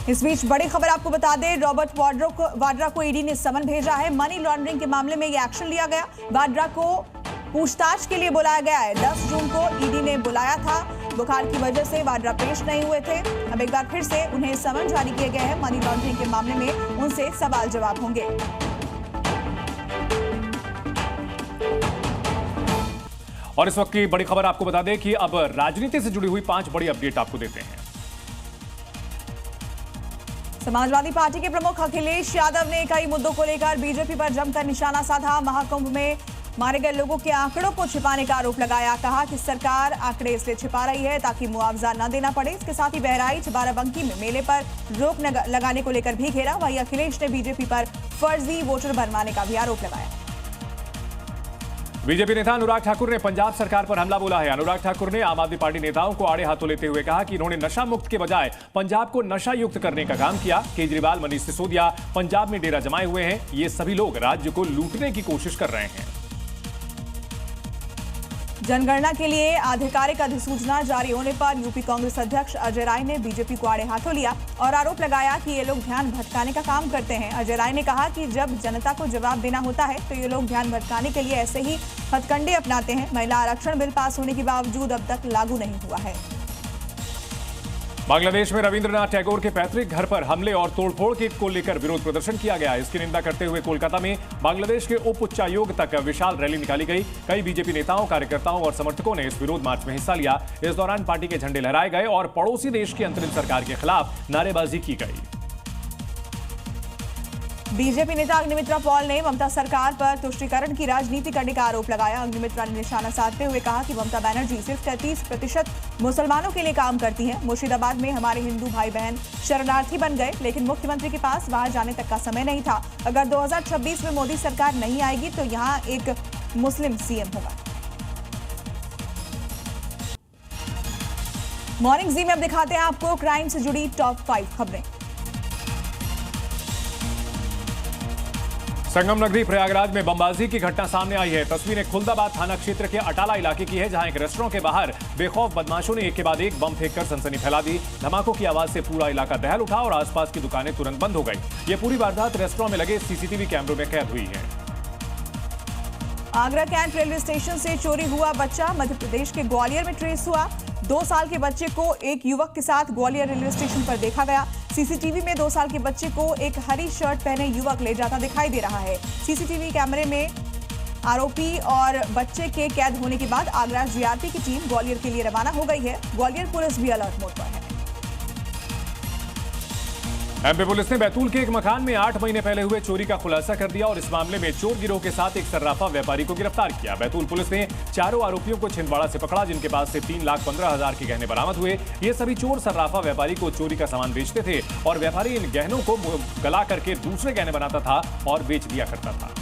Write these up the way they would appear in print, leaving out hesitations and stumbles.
इस बीच बड़ी खबर आपको बता दें, रॉबर्ट वाड्रा को ईडी ने समन भेजा है। मनी लॉन्ड्रिंग के मामले में यह एक्शन लिया गया। वाड्रा को पूछताछ के लिए बुलाया गया है। 10 जून को ईडी ने बुलाया था। बुखार की वजह से वाड्रा पेश नहीं हुए थे। अब एक बार फिर से उन्हें समन जारी किए गए हैं। मनी लॉन्ड्रिंग के मामले में उनसे सवाल जवाब होंगे। और इस वक्त की बड़ी खबर आपको बता दें कि अब राजनीति से जुड़ी हुई 5 बड़ी अपडेट आपको देते हैं। समाजवादी पार्टी के प्रमुख अखिलेश यादव ने कई मुद्दों को लेकर बीजेपी पर जमकर निशाना साधा। महाकुंभ में मारे गए लोगों के आंकड़ों को छिपाने का आरोप लगाया। कहा कि सरकार आंकड़े इसलिए छिपा रही है ताकि मुआवजा न देना पड़े। इसके साथ ही बहराइच बाराबंकी में मेले पर रोक लगाने को लेकर भी घेरा। वहीं अखिलेश ने बीजेपी पर फर्जी वोटर बनवाने का भी आरोप लगाया। बीजेपी नेता अनुराग ठाकुर ने पंजाब सरकार पर हमला बोला है। अनुराग ठाकुर ने आम आदमी पार्टी नेताओं को आड़े हाथों लेते हुए कहा कि इन्होंने नशा मुक्त के बजाय पंजाब को नशा युक्त करने का काम किया। केजरीवाल, मनीष सिसोदिया पंजाब में डेरा जमाए हुए हैं। ये सभी लोग राज्य को लूटने की कोशिश कर रहे हैं। जनगणना के लिए आधिकारिक अधिसूचना जारी होने पर यूपी कांग्रेस अध्यक्ष अजय राय ने बीजेपी को आड़े हाथों लिया और आरोप लगाया कि ये लोग ध्यान भटकाने का काम करते हैं। अजय राय ने कहा कि जब जनता को जवाब देना होता है तो ये लोग ध्यान भटकाने के लिए ऐसे ही हथकंडे अपनाते हैं। महिला आरक्षण बिल पास होने के बावजूद अब तक लागू नहीं हुआ है। बांग्लादेश में रविंद्रनाथ टैगोर के पैतृक घर पर हमले और तोड़फोड़ को लेकर विरोध प्रदर्शन किया गया। इसकी निंदा करते हुए कोलकाता में बांग्लादेश के उप उच्चायोग तक विशाल रैली निकाली गई। कई बीजेपी नेताओं, कार्यकर्ताओं और समर्थकों ने इस विरोध मार्च में हिस्सा लिया। इस दौरान पार्टी के झंडे लहराए गए और पड़ोसी देश की अंतरिम सरकार के खिलाफ नारेबाजी की गई। बीजेपी नेता अग्निमित्रा पॉल ने ममता सरकार पर तुष्टीकरण की राजनीति करने का आरोप लगाया। अग्निमित्रा ने निशाना साधते हुए कहा कि ममता बनर्जी सिर्फ 33% मुसलमानों के लिए काम करती हैं। मुर्शिदाबाद में हमारे हिंदू भाई बहन शरणार्थी बन गए, लेकिन मुख्यमंत्री के पास वहां जाने तक का समय नहीं था। अगर 2026 में मोदी सरकार नहीं आएगी तो यहां एक मुस्लिम सीएम होगा। मॉर्निंग जी में अब दिखाते हैं आपको क्राइम से जुड़ी टॉप 5 खबरें। संगम नगरी प्रयागराज में बमबाजी की घटना सामने आई है। तस्वीरें खुलदाबाद थाना क्षेत्र के अटाला इलाके की है, जहां एक रेस्टोरेंट के बाहर बेखौफ बदमाशों ने एक के बाद एक बम फेंककर सनसनी फैला दी। धमाकों की आवाज से पूरा इलाका दहल उठा और आसपास की दुकानें तुरंत बंद हो गई। ये पूरी वारदात रेस्टोरेंट में लगे सीसीटीवी कैमरों में कैद हुई है। आगरा कैंट रेलवे स्टेशन से चोरी हुआ बच्चा मध्य प्रदेश के ग्वालियर में ट्रेस हुआ। 2 साल के बच्चे को एक युवक के साथ ग्वालियर रेलवे स्टेशन पर देखा गया। सीसीटीवी में 2 साल के बच्चे को एक हरी शर्ट पहने युवक ले जाता दिखाई दे रहा है। सीसीटीवी कैमरे में आरोपी और बच्चे के कैद होने के बाद आगरा जीआरपी की टीम ग्वालियर के लिए रवाना हो गई है। ग्वालियर पुलिस भी अलर्ट मोड पर है। एमपी पुलिस ने बैतूल के एक मकान में 8 महीने पहले हुए चोरी का खुलासा कर दिया और इस मामले में चोर गिरोह के साथ एक सर्राफा व्यापारी को गिरफ्तार किया। बैतूल पुलिस ने 4 आरोपियों को छिंदवाड़ा से पकड़ा, जिनके पास से 3,15,000 के गहने बरामद हुए। ये सभी चोर सर्राफा व्यापारी को चोरी का सामान बेचते थे और व्यापारी इन गहनों को गला करके दूसरे गहने बनाता था और बेच दिया करता था।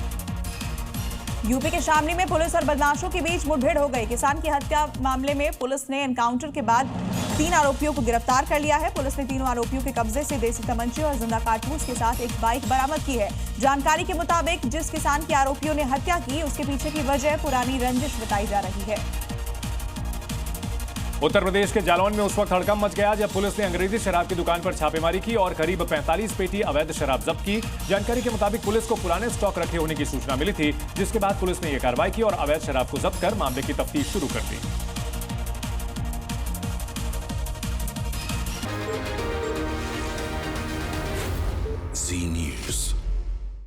यूपी के शामली में पुलिस और बदमाशों के बीच मुठभेड़ हो गई। किसान की हत्या मामले में पुलिस ने एनकाउंटर के बाद 3 आरोपियों को गिरफ्तार कर लिया है। पुलिस ने तीनों आरोपियों के कब्जे से देसी तमंचे और जिंदा कारतूस के साथ एक बाइक बरामद की है। जानकारी के मुताबिक जिस किसान के आरोपियों ने हत्या की, उसके पीछे की वजह पुरानी रंजिश बताई जा रही है। उत्तर प्रदेश के जालौन में उस वक्त हड़कंप मच गया जब पुलिस ने अंग्रेजी शराब की दुकान पर छापेमारी की और करीब 45 पेटी अवैध शराब जब्त की। जानकारी के मुताबिक पुलिस को पुराने स्टॉक रखे होने की सूचना मिली थी, जिसके बाद पुलिस ने यह कार्रवाई की और अवैध शराब को जब्त कर मामले की तफ्तीश शुरू कर दी। Zee News.